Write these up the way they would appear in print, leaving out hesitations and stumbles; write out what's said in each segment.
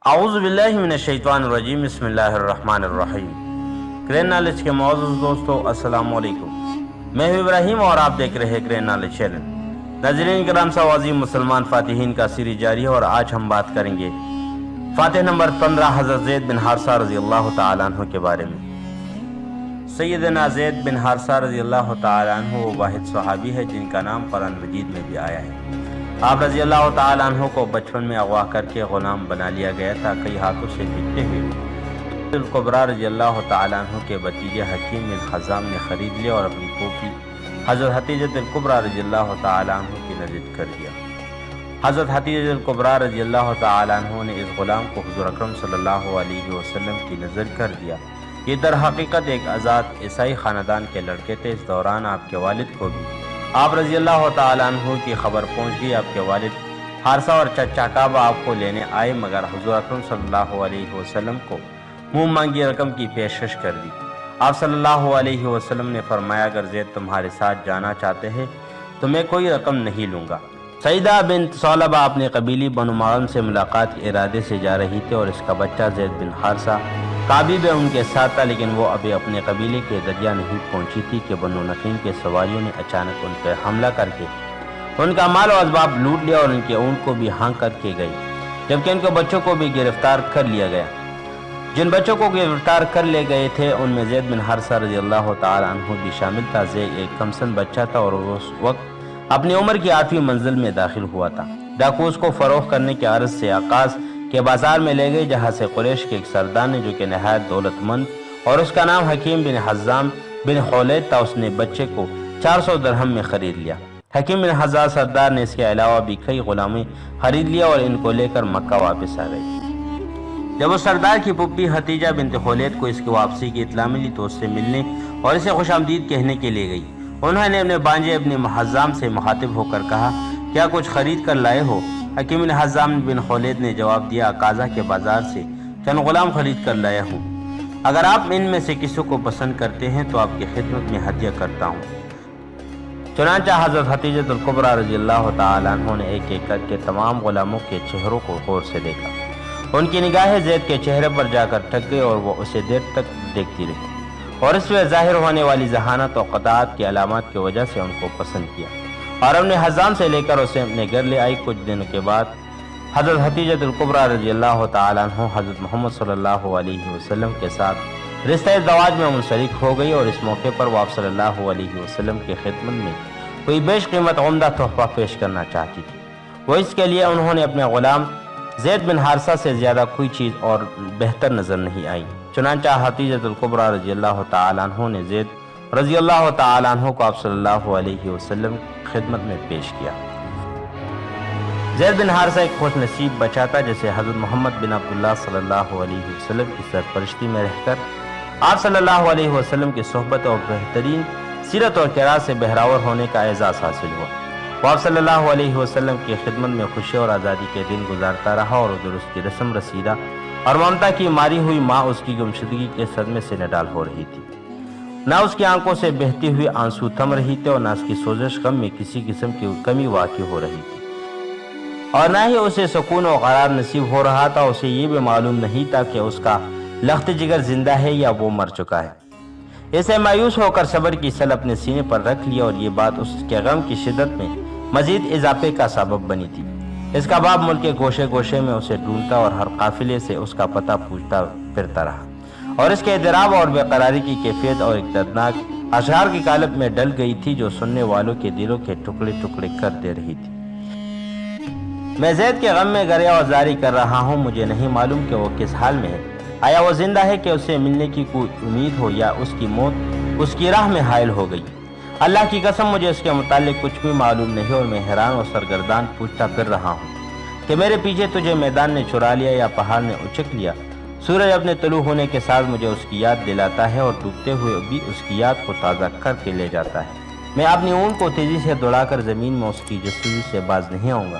اعوذ باللہ من الشیطان الرجیم، بسم اللہ الرحمن الرحیم۔ گرین نالج کے معزز دوستو، السلام علیکم۔ میں ہوں ابراہیم اور آپ دیکھ رہے ہیں گرین نالج چینل۔ ناظرین کرام، عظیم مسلمان فاتحین کا سیریز جاری ہے اور آج ہم بات کریں گے فاتح نمبر 15 حضرت زید بن حارثہ رضی اللہ تعالیٰ عنہ کے بارے میں۔ سیدنا زید بن حارثہ رضی اللہ تعالیٰ عنہ وہ واحد صحابی ہے جن کا نام قرآن مجید میں بھی آیا ہے۔ آپ رضی اللہ تعالیٰ عنہ کو بچپن میں اغوا کر کے غلام بنا لیا گیا تھا، کئی ہاتھوں سے بکتے ہوئے الکبریٰ رضی اللہ تعالیٰ عنہ کے بھتیجے حکیم بن حزام نے خرید لیا اور اپنی پھوپھی حضرت حتیجۃ الکبریٰ رضی اللہ تعالیٰ عنہ کی نزد کر دیا۔ حضرت حتیجۃ الکبریٰ رضی اللہ تعالیٰ عنہ نے اس غلام کو حضور اکرم صلی اللہ علیہ وسلم کی نظر کر دیا۔ یہ در حقیقت ایک آزاد عیسائی خاندان کے لڑکے تھے۔ اس دوران آپ کے والد کو بھی آپ رضی اللہ تعالیٰ عنہ کی خبر پہنچ گئی۔ آپ کے والد حارثہ اور چچا کعبہ آپ کو لینے آئے، مگر حضور اکرم صلی اللہ علیہ وسلم کو منہ مانگی رقم کی پیشکش کر دی۔ آپ صلی اللہ علیہ وسلم نے فرمایا، اگر زید تمہارے ساتھ جانا چاہتے ہیں تو میں کوئی رقم نہیں لوں گا۔ سیدہ بنت ثعلبہ اپنے قبیلی بنو معاون سے ملاقات کے ارادے سے جا رہی تھی اور اس کا بچہ زید بن حارثہ کعبی بھی ان کے ساتھ تھا، لیکن وہ ابھی اپنے قبیلے کے دریا نہیں پہنچی تھی کہ بنو نقین کے سواریوں نے اچانک ان پر حملہ کر کے ان کا مال و اسباب لوٹ لیا اور ان کے اونٹ کو بھی ہانک کر کے گئی، جبکہ ان کے بچوں کو بھی گرفتار کر لیا گیا۔ جن بچوں کو گرفتار کر لے گئے تھے ان میں زید بن حارثہ رضی اللہ تعالیٰ عنہ بھی شامل تھا۔ زید ایک کمسن بچہ تھا اور وہ اس وقت اپنی عمر کی 8ویں منزل میں داخل ہوا تھا۔ ڈاکو اس کو فروخت کرنے کے عرض سے آقاز کے بازار میں لے گئے، جہاں سے قریش کے ایک سردار نے، جو کہ نہایت دولت مند اور اس کا نام حکیم بن حزام بن خولید تھا، اس نے بچے کو 400 درہم میں خرید لیا۔ حکیم بن حزام سردار نے اس کے علاوہ بھی کئی غلامی خرید لیا اور ان کو لے کر مکہ واپس آ گئی۔ جب اس سردار کی پھوپھی حتیجہ بنت خولید کو اس کی واپسی کی اطلاع ملی تو اس سے ملنے اور اسے خوش آمدید کہنے کے لیے گئی۔ انہوں نے اپنے بانجے ابن حزام سے مخاطب ہو کر کہا، کیا کچھ خرید کر لائے ہو؟ حکیم بن حزام بن خولید نے جواب دیا، قازہ کے بازار سے چند غلام خرید کر لایا ہوں، اگر آپ ان میں سے کسی کو پسند کرتے ہیں تو آپ کی خدمت میں ہدیہ کرتا ہوں۔ چنانچہ حضرت حتیجۃ الکبریٰ رضی اللہ تعالیٰ عنہ نے ایک ایک کر کے تمام غلاموں کے چہروں کو غور سے دیکھا۔ ان کی نگاہیں زید کے چہرے پر جا کر ٹک گئی اور وہ اسے دیر تک دیکھتی رہی اور اس میں ظاہر ہونے والی ذہانت و قطاعت کی علامات کی وجہ سے ان کو پسند کیا اور اپنے حزام سے لے کر اسے اپنے گھر لے آئی۔ کچھ دنوں کے بعد حضرت حتیجۃ الکبریٰ رضی اللہ تعالیٰ عنہ حضرت محمد صلی اللہ علیہ وسلم کے ساتھ رشتہ زواج میں منسلک ہو گئی اور اس موقع پر وہ آپ صلی اللہ علیہ وسلم کی خدمت میں کوئی بیش قیمت عمدہ تحفہ پیش کرنا چاہتی تھی۔ وہ اس کے لیے انہوں نے اپنے غلام زید بن حارثہ سے زیادہ کوئی چیز اور بہتر نظر نہیں آئی۔ چنانچہ حتیجۃ الکبریٰ رضی اللہ تعالیٰ عنہ نے زید رضی اللہ تعالیٰ عنہ کو آپ صلی اللہ علیہ وسلم خدمت میں پیش کیا۔ زید بن حارثہ ایک خوش نصیب بچہ تھا جسے حضرت محمد بن عبداللہ صلی اللہ علیہ وسلم کی سرپرستی میں رہ کر آپ صلی اللہ علیہ وسلم کی صحبت اور بہترین سیرت اور قرات سے بہراور ہونے کا اعزاز حاصل ہوا۔ وہ آپ صلی اللہ علیہ وسلم کی خدمت میں خوشی اور آزادی کے دن گزارتا رہا اور ادھر اس کی رسم رسیدہ اور ممتا کی ماری ہوئی ماں اس کی گمشدگی کے صدمے سے نڈال ہو رہی تھی۔ نہ اس کی آنکھوں سے بہتی ہوئی آنسو تھم رہی تھے اور نہ اس کی سوزش غم میں کسی قسم کی کمی واقع ہو رہی تھی، اور نہ ہی اسے سکون و قرار نصیب ہو رہا تھا۔ اسے یہ بھی معلوم نہیں تھا کہ اس کا لخت جگر زندہ ہے یا وہ مر چکا ہے۔ اسے مایوس ہو کر صبر کی سل اپنے سینے پر رکھ لیا اور یہ بات اس کے غم کی شدت میں مزید اضافے کا سبب بنی تھی۔ اس کا باپ ملک کے گوشے گوشے میں اسے ڈھونڈتا اور ہر قافلے سے اس کا پتہ پوچھتا پھرتا رہا اور اس کے اضطراب اور بے قراری کی کیفیت اور ایک دردناک اشعار کی قالب میں ڈل گئی تھی جو سننے والوں کے دلوں کے ٹکڑے ٹکڑے کر دے رہی تھی۔ میں زید کے غم میں گریہ اور زاری کر رہا ہوں، مجھے نہیں معلوم کہ وہ کس حال میں ہے۔ آیا وہ زندہ ہے کہ اسے ملنے کی کوئی امید ہو یا اس کی موت اس کی راہ میں حائل ہو گئی؟ اللہ کی قسم مجھے اس کے متعلق کچھ بھی معلوم نہیں اور میں حیران اور سرگردان پوچھتا پھر رہا ہوں کہ میرے پیچھے تجھے میدان نے چرا لیا یا پہاڑ نے اچک لیا۔ سورج اپنے طلوع ہونے کے ساتھ مجھے اس کی یاد دلاتا ہے اور ڈوبتے ہوئے بھی اس کی یاد کو تازہ کر کے لے جاتا ہے۔ میں اپنی اونٹ کو تیزی سے دوڑا کر زمین میں اس کی جستجو سے باز نہیں آؤں گا،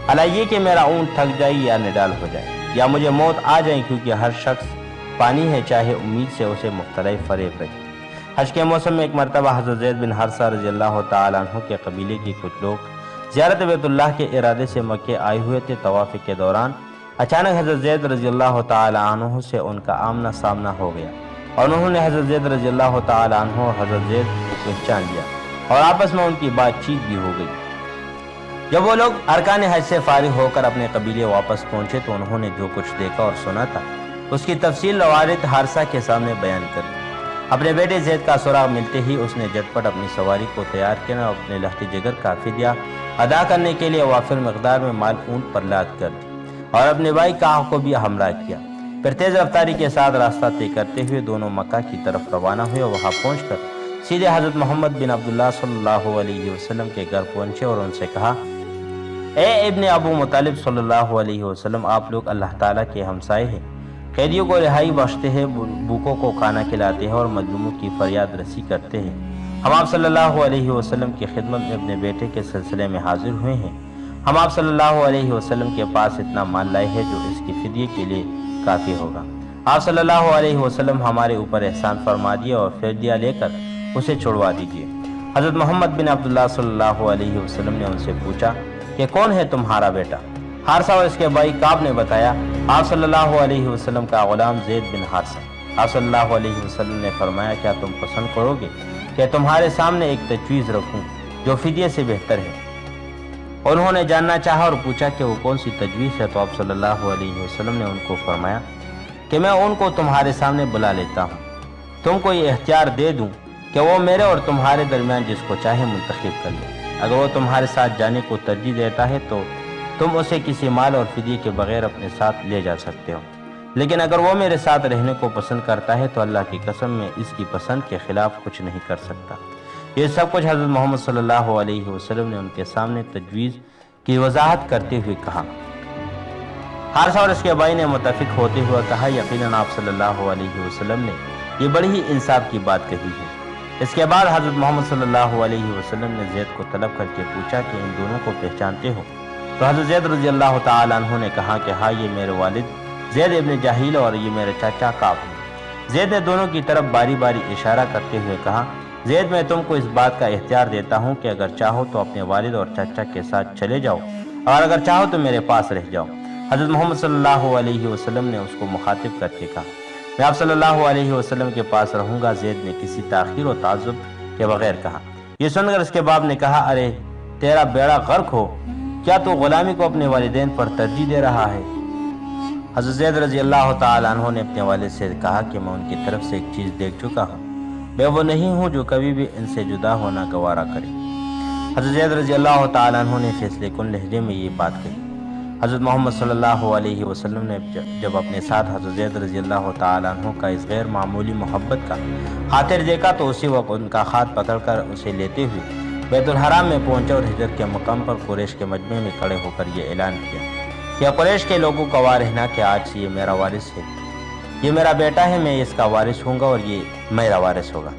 حالانکہ یہ کہ میرا اونٹ تھک جائے یا نڈال ہو جائے یا مجھے موت آ جائے، کیونکہ ہر شخص پانی ہے، چاہے امید سے اسے مختلف فریب رہے۔ حج کے موسم میں ایک مرتبہ حضرت زید بن حارثہ رضی اللہ تعالیٰ عنہ کے قبیلے کی کچھ لوگ زیارت بیت اللہ کے ارادے سے مکے آئے ہوئے تھے۔ طواف کے دوران اچانک حضرت زید رضی اللہ تعالی عنہ سے ان کا آمنا سامنا ہو گیا اور انہوں نے حضرت زید رضی اللہ تعالی عنہ اور حضرت زید کو پہچان لیا اور آپس میں ان کی بات چیت بھی ہو گئی۔ جب وہ لوگ ارکان حج سے فارغ ہو کر اپنے قبیلے واپس پہنچے تو انہوں نے جو کچھ دیکھا اور سنا تھا اس کی تفصیل والد حارثہ کے سامنے بیان کر دی۔ اپنے بیٹے زید کا سراغ ملتے ہی اس نے جھٹ پٹ اپنی سواری کو تیار کیا اور اپنے لخت جگر کا فدیہ ادا کرنے کے لیے وافر مقدار میں مال اونٹ پر لاد کر دی اور اپنے بھائی کعب کو بھی ہمراہ کیا۔ پھر تیز رفتاری کے ساتھ راستہ طے کرتے ہوئے دونوں مکہ کی طرف روانہ ہوئے اور وہاں پہنچ کر سیدھے حضرت محمد بن عبداللہ صلی اللہ علیہ وسلم کے گھر پہنچے اور ان سے کہا، اے ابن ابو مطالب صلی اللہ علیہ وسلم، آپ لوگ اللہ تعالیٰ کے ہمسائے ہیں، قیدیوں کو رہائی بخشتے ہیں، بھوکوں کو کھانا کھلاتے ہیں اور مظلوموں کی فریاد رسی کرتے ہیں۔ ہم آپ صلی اللہ علیہ وسلم کی خدمت میں اپنے بیٹے کے سلسلے میں حاضر ہوئے ہیں۔ ہم آپ صلی اللہ علیہ وسلم کے پاس اتنا مال لائے ہیں جو اس کی فدیے کے لیے کافی ہوگا۔ آپ صلی اللہ علیہ وسلم ہمارے اوپر احسان فرما دیے اور فدیہ لے کر اسے چھڑوا دیجیے۔ حضرت محمد بن عبداللہ صلی اللہ علیہ وسلم نے ان سے پوچھا کہ کون ہے تمہارا بیٹا؟ حارثہ اور اس کے بھائی کعب نے بتایا، آپ صلی اللہ علیہ وسلم کا غلام زید بن حارثہ۔ آپ صلی اللہ علیہ وسلم نے فرمایا، کیا تم پسند کرو گے کہ تمہارے سامنے ایک تجویز رکھوں جو فدیے سے بہتر ہے؟ انہوں نے جاننا چاہا اور پوچھا کہ وہ کون سی تجویز ہے، تو آپ صلی اللہ علیہ وسلم نے ان کو فرمایا کہ میں ان کو تمہارے سامنے بلا لیتا ہوں، تم کو یہ اختیار دے دوں کہ وہ میرے اور تمہارے درمیان جس کو چاہے منتخب کر لے۔ اگر وہ تمہارے ساتھ جانے کو ترجیح دیتا ہے تو تم اسے کسی مال اور فدیے کے بغیر اپنے ساتھ لے جا سکتے ہو، لیکن اگر وہ میرے ساتھ رہنے کو پسند کرتا ہے تو اللہ کی قسم میں اس کی پسند کے خلاف کچھ نہیں کر سکتا۔ یہ سب کچھ حضرت محمد صلی اللہ علیہ وسلم نے ان کے سامنے تجویز کی وضاحت کرتے ہوئے کہا۔ حارثہ اور اس کے بھائی نے متفق ہوتے ہوئے کہا، یقیناً آپ صلی اللہ علیہ وسلم نے یہ بڑی ہی انصاف کی بات کہی ہے۔ اس کے بعد حضرت محمد صلی اللہ علیہ وسلم نے زید کو طلب کر کے پوچھا کہ ان دونوں کو پہچانتے ہو؟ تو حضرت زید رضی اللہ تعالیٰ عنہ نے کہا کہ ہاں، یہ میرے والد زید ابن جاہیل اور یہ میرے چاچا کعب ہیں۔ زید نے دونوں کی طرف باری باری اشارہ کرتے ہوئے کہا، زید میں تم کو اس بات کا اختیار دیتا ہوں کہ اگر چاہو تو اپنے والد اور چچا کے ساتھ چلے جاؤ اور اگر چاہو تو میرے پاس رہ جاؤ۔ حضرت محمد صلی اللہ علیہ وسلم نے اس کو مخاطب کر کے کہا، میں آپ صلی اللہ علیہ وسلم کے پاس رہوں گا۔ زید نے کسی تاخیر و تعجب کے بغیر کہا۔ یہ سن کر اس کے باپ نے کہا، ارے تیرا بیڑا غرق ہو، کیا تو غلامی کو اپنے والدین پر ترجیح دے رہا ہے؟ حضرت زید رضی اللہ تعالیٰ عنہ نے اپنے والد سے کہا کہ میں ان کی طرف سے ایک چیز دیکھ چکا ہوں، میں وہ نہیں ہوں جو کبھی بھی ان سے جدا ہونا گوارا کرے۔ حضرت زید رضی اللہ تعالیٰ عنہ نے فیصلے کن لہجے میں یہ بات کہی۔ حضرت محمد صلی اللہ علیہ وسلم نے جب اپنے ساتھ حضرت زید رضی اللہ تعالیٰ عنہ کا اس غیر معمولی محبت کا خاطر دیکھا تو اسی وقت ان کا ہاتھ پکڑ کر اسے لیتے ہوئے بیت الحرام میں پہنچا اور ہجرت کے مقام پر قریش کے مجمع میں کھڑے ہو کر یہ اعلان کیا کہ قریش کے لوگوں کا واہ رہنا کہ آج سے یہ میرا وارث ہے، یہ میرا بیٹا ہے، میں اس کا وارث ہوں گا اور یہ میرا وارث ہوگا۔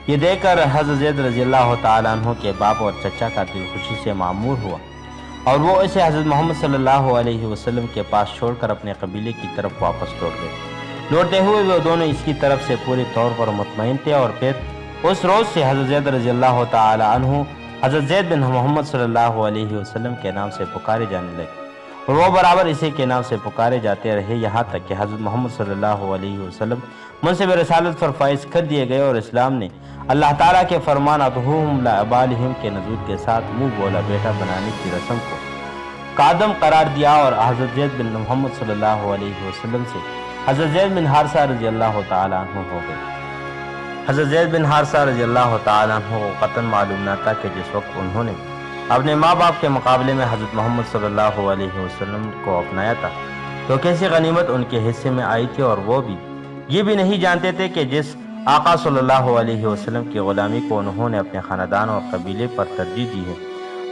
یہ دیکھ کر حضرت زید رضی اللہ تعالیٰ عنہ کے باپ اور چچا کا دل خوشی سے معمور ہوا اور وہ اسے حضرت محمد صلی اللہ علیہ وسلم کے پاس چھوڑ کر اپنے قبیلے کی طرف واپس لوٹ گئے۔ لوٹتے ہوئے وہ دونوں اس کی طرف سے پوری طور پر مطمئن تھے اور پھر اس روز سے حضرت زید رضی اللہ تعالی عنہ حضرت زید بن محمد صلی اللہ علیہ وسلم کے نام سے پکارے جانے لگے اور وہ برابر اسی کے نام سے پکارے جاتے رہے، یہاں تک کہ حضرت محمد صلی اللہ علیہ وسلم منصب رسالت پر فائز کر دیے گئے اور اسلام نے اللہ تعالیٰ کے فرمان اتہوہم لا ابالہم کے نزول کے ساتھ منہ بولا بیٹا بنانے کی رسم کو قادم قرار دیا اور حضرت زید بن محمد صلی اللہ علیہ وسلم سے حضرت زید بن حارثہ رضی اللہ تعالیٰ عنہ ہو گئے۔ حضرت زید بن حارثہ رضی اللہ تعالیٰ عنہ کو قطعاً معلوم نہ تھا کہ جس وقت انہوں نے اپنے ماں باپ کے مقابلے میں حضرت محمد صلی اللہ علیہ وسلم کو اپنایا تھا تو کیسی غنیمت ان کے حصے میں آئی تھی، اور وہ بھی یہ بھی نہیں جانتے تھے کہ جس آقا صلی اللہ علیہ وسلم کی غلامی کو انہوں نے اپنے خاندان اور قبیلے پر ترجیح دی ہے،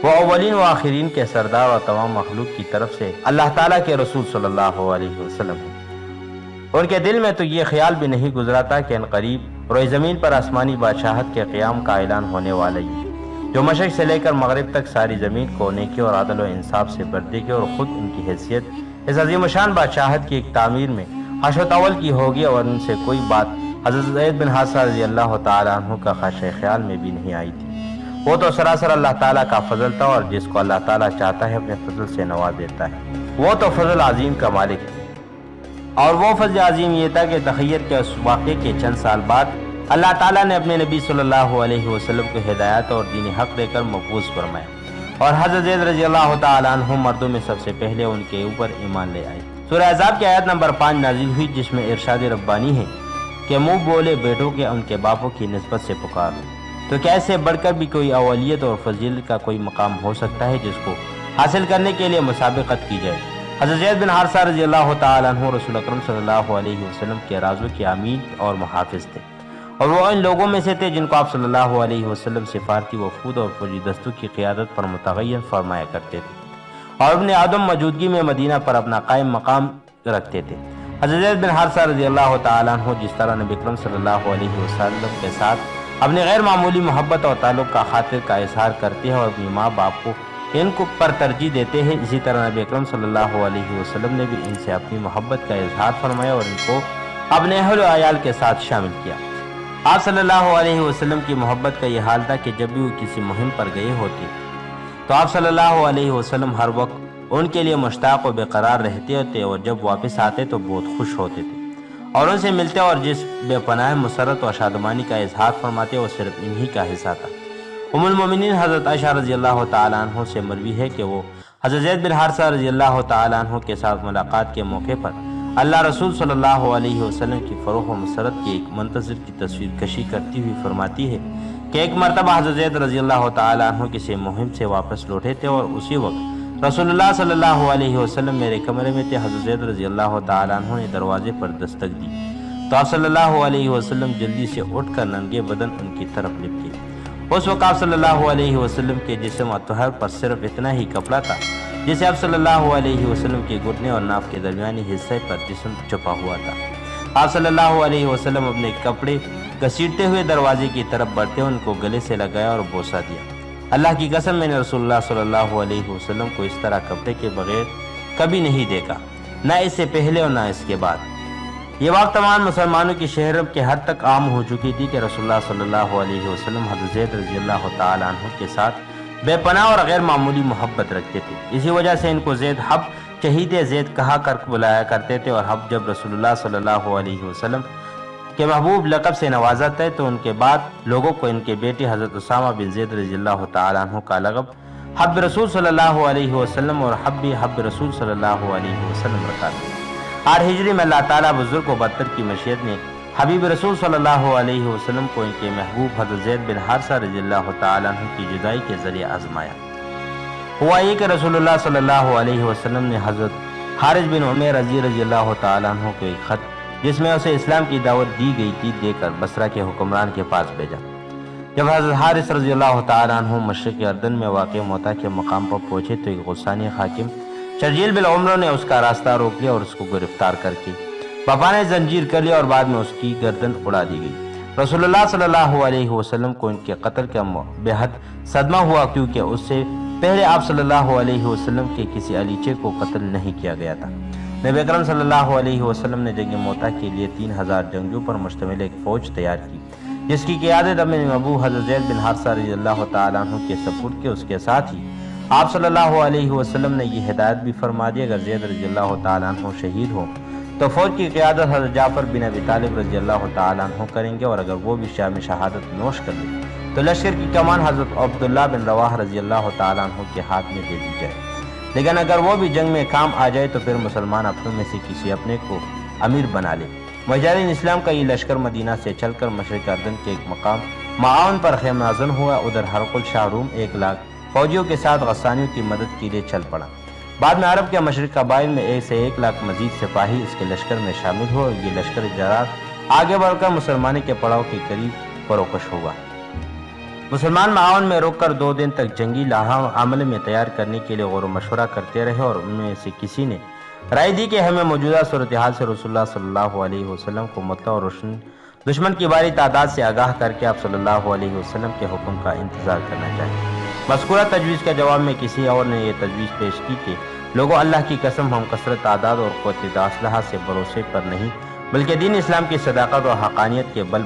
وہ اولین و آخرین کے سردار اور تمام مخلوق کی طرف سے اللہ تعالیٰ کے رسول صلی اللہ علیہ وسلم ہے۔ ان کے دل میں تو یہ خیال بھی نہیں گزرا تھا کہ ان قریب روئے زمین پر آسمانی بادشاہت کے قیام کا اعلان ہونے والا ہے، جو مشرق سے لے کر مغرب تک ساری زمین کو نیکی اور عدل و انصاف سے بھر دے گی، اور خود ان کی حیثیت اس عظیم شان بادشاہت کی ایک تعمیر میں حشو تول کی ہوگی، اور ان سے کوئی بات حضرت زید بن حارثہ رضی اللہ تعالیٰ عنہ کا خواہش خیال میں بھی نہیں آئی تھی۔ وہ تو سراسر اللہ تعالیٰ کا فضل تھا، اور جس کو اللہ تعالیٰ چاہتا ہے اپنے فضل سے نواز دیتا ہے۔ وہ تو فضل عظیم کا مالک ہے، اور وہ فضل عظیم یہ تھا کہ تخیر کے اس واقعے کے چند سال بعد اللہ تعالیٰ نے اپنے نبی صلی اللہ علیہ وسلم کو ہدایت اور دین حق دے کر مبعوث فرمایا، اور حضرت زید رضی اللہ تعالیٰ عنہ مردوں میں سب سے پہلے ان کے اوپر ایمان لے آئے۔ سورہ احزاب کی آیت نمبر 5 نازل ہوئی، جس میں ارشاد ربانی ہے کہ منہ بولے بیٹوں کے ان کے باپوں کی نسبت سے پکارو۔ تو کیا اس سے بڑھ کر بھی کوئی اولیت اور فضیلت کا کوئی مقام ہو سکتا ہے جس کو حاصل کرنے کے لیے مسابقت کی جائے؟ حضرت زید بن حارثہ رضی اللہ تعالیٰ عنہ رسول اکرم صلی اللہ علیہ وسلم کے رازوں کے امین اور محافظ تھے، اور وہ ان لوگوں میں سے تھے جن کو آپ صلی اللہ علیہ وسلم سفارتی وفود اور فوجی دستوں کی قیادت پر متعین فرمایا کرتے تھے، اور ابن آدم موجودگی میں مدینہ پر اپنا قائم مقام رکھتے تھے۔ حضرت زید بن حارثہ رضی اللہ تعالیٰ عنہ جس طرح نبی اکرم صلی اللہ علیہ وسلم کے ساتھ اپنی غیر معمولی محبت اور تعلق کا خاطر کا اظہار کرتے ہیں اور اپنی ماں باپ کو ان کو پر ترجیح دیتے ہیں، اسی طرح نبی اکرم صلی اللہ علیہ وسلم نے بھی ان سے اپنی محبت کا اظہار فرمایا اور ان کو اپنے اہل و عیال کے ساتھ شامل کیا۔ آپ صلی اللہ علیہ وسلم کی محبت کا یہ حال تھا کہ جب بھی وہ کسی مہم پر گئے ہوتے تو آپ صلی اللہ علیہ وسلم ہر وقت ان کے لیے مشتاق و بے قرار رہتے ہوتے، اور جب واپس آتے تو بہت خوش ہوتے تھے اور ان سے ملتے، اور جس بے پناہ مسرت و شادمانی کا اظہار فرماتے وہ صرف انہی کا حصہ تھا۔ ام المومنین حضرت عائشہ رضی اللہ تعالیٰ عنہ سے مروی ہے کہ وہ حضرت زید بن حارثہ رضی اللہ تعالیٰ عنہ کے ساتھ ملاقات کے موقع پر اللہ رسول صلی اللہ علیہ وسلم کی فروغ و مسرت کی ایک منتظر کی تصویر کشی کرتی ہوئی فرماتی ہے کہ ایک مرتبہ حضرت زید رضی اللہ تعالیٰ عنہ کسی مہم سے واپس لوٹے تھے، اور اسی وقت رسول اللہ صلی اللہ علیہ وسلم میرے کمرے میں تھے۔ حضرت زید رضی اللہ تعالیٰ عنہ نے دروازے پر دستک دی تو آپ صلی اللہ علیہ وسلم جلدی سے اٹھ کر ننگے بدن ان کی طرف لپکے۔ اس وقت آپ صلی اللہ علیہ وسلم کے جسم و طہر پر صرف اتنا ہی کپڑا تھا جسے آپ صلی اللہ علیہ وسلم کے گھٹنے اور ناف کے درمیانی حصے پر جسم چھپا ہوا تھا۔ آپ صلی اللہ علیہ وسلم اپنے کپڑے گھسیٹتے ہوئے دروازے کی طرف بڑھتے ان کو گلے سے لگایا اور بوسہ دیا۔ اللہ کی قسم میں نے رسول اللہ صلی اللہ علیہ وسلم کو اس طرح کپڑے کے بغیر کبھی نہیں دیکھا، نہ اس سے پہلے اور نہ اس کے بعد۔ یہ بات تمام مسلمانوں کی شہر کے حد تک عام ہو چکی تھی کہ رسول اللہ صلی اللہ علیہ وسلم حضرت زید رضی اللہ تعالیٰ عنہ کے ساتھ بے پناہ اور غیر معمولی محبت رکھتے تھے۔ اسی وجہ سے ان کو زید حب شہید زید کہا کر بلایا کرتے تھے، اور حب جب رسول اللہ صلی اللہ علیہ وسلم کے محبوب لقب سے نوازا تھے تو ان کے بعد لوگوں کو ان کے بیٹے حضرت اسامہ بن زید رضی اللہ تعالیٰ عنہ کا لقب حب رسول صلی اللہ علیہ وسلم اور حب رسول صلی اللہ علیہ وسلم رکھا تھا۔ 8 ہجری میں اللہ تعالیٰ بزرگ و برتر کی مشیت نے حبیب رسول صلی اللہ علیہ وسلم کو ان کے محبوب حضرت زید بن حارثہ رضی اللہ تعالیٰ عنہ کی جدائی کے ذریعے آزمایا۔ ہوا یہ کہ رسول اللہ صلی اللہ علیہ وسلم نے حضرت حارث بن عمیر رضی اللہ تعالیٰ عنہ کو ایک خط جس میں اسے اسلام کی دعوت دی گئی تھی دے کر بصرہ کے حکمران کے پاس بھیجا۔ جب حضرت حارث رضی اللہ تعالیٰ عنہ مشرق اردن میں واقع موتا کے مقام پر پہنچے تو ایک غسانی حاکم شرجیل بن عمرو نے اس کا راستہ روک لیا اور اس کو گرفتار کر کے بپانے زنجیر کر لیا، اور بعد میں اس کی گردن اڑا دی گئی۔ رسول اللہ صلی اللہ علیہ وسلم کو ان کے قتل کا بے حد صدمہ ہوا، کیونکہ اس سے پہلے آپ صلی اللہ علیہ وسلم کے کسی علیچے کو قتل نہیں کیا گیا تھا۔ نبی اکرم صلی اللہ علیہ وسلم نے جنگ موتا کے لیے 3000 جنگجو پر مشتمل ایک فوج تیار کی، جس کی قیادت اپنے محبوب حضرت زید بن حارثہ رضی اللہ تعالیٰ عنہ کے سپرد کے اس کے ساتھ ہی آپ صلی اللہ علیہ وسلم نے یہ ہدایت بھی فرما دی اگر زید رضی اللہ تعالیٰ عنہ شہید ہو تو فوج کی قیادت حضرت جعفر بن ابی طالب رضی اللہ تعالیٰ عنہ کریں گے، اور اگر وہ بھی شام شہادت نوش کر لے تو لشکر کی کمان حضرت عبداللہ بن رواحہ رضی اللہ تعالیٰ عنہ کے ہاتھ میں دے دی جائے، لیکن اگر وہ بھی جنگ میں کام آ جائے تو پھر مسلمان اپنوں میں سے کسی اپنے کو امیر بنا لے۔ مجاہدین اسلام کا یہ لشکر مدینہ سے چل کر مشرق اردن کے ایک مقام معاون پر خیمہ نازل ہوا۔ ادھر ہرقل شاہ روم 1 لاکھ فوجیوں کے ساتھ غسانیوں کی مدد کے لیے چل پڑا۔ بعد میں عرب کے مشرق قبائل میں 1 سے 1 لاکھ مزید سپاہی اس کے لشکر میں شامل ہوئے، اور یہ لشکر جرات آگے بڑھ کر مسلمانوں کے پڑاؤ کے قریب فروکش ہوا۔ مسلمان معاون میں رک کر 2 دن تک جنگی لائحہ عمل میں تیار کرنے کے لیے غور و مشورہ کرتے رہے، اور ان میں سے کسی نے رائے دی کہ ہمیں موجودہ صورتحال سے رسول اللہ صلی اللہ علیہ وسلم کو مطلع اور روشن دشمن کی باری تعداد سے آگاہ کر کے آپ صلی اللہ علیہ وسلم کے حکم کا انتظار کرنا چاہیے۔ مذکورہ تجویز کے جواب میں کسی اور نے یہ تجویز پیش کی کہ لوگوں اللہ کی قسم ہم کثرت تعداد اور قوت اسلحہ سے بھروسے پر نہیں بلکہ دین اسلام کی صداقت اور حقانیت کے بل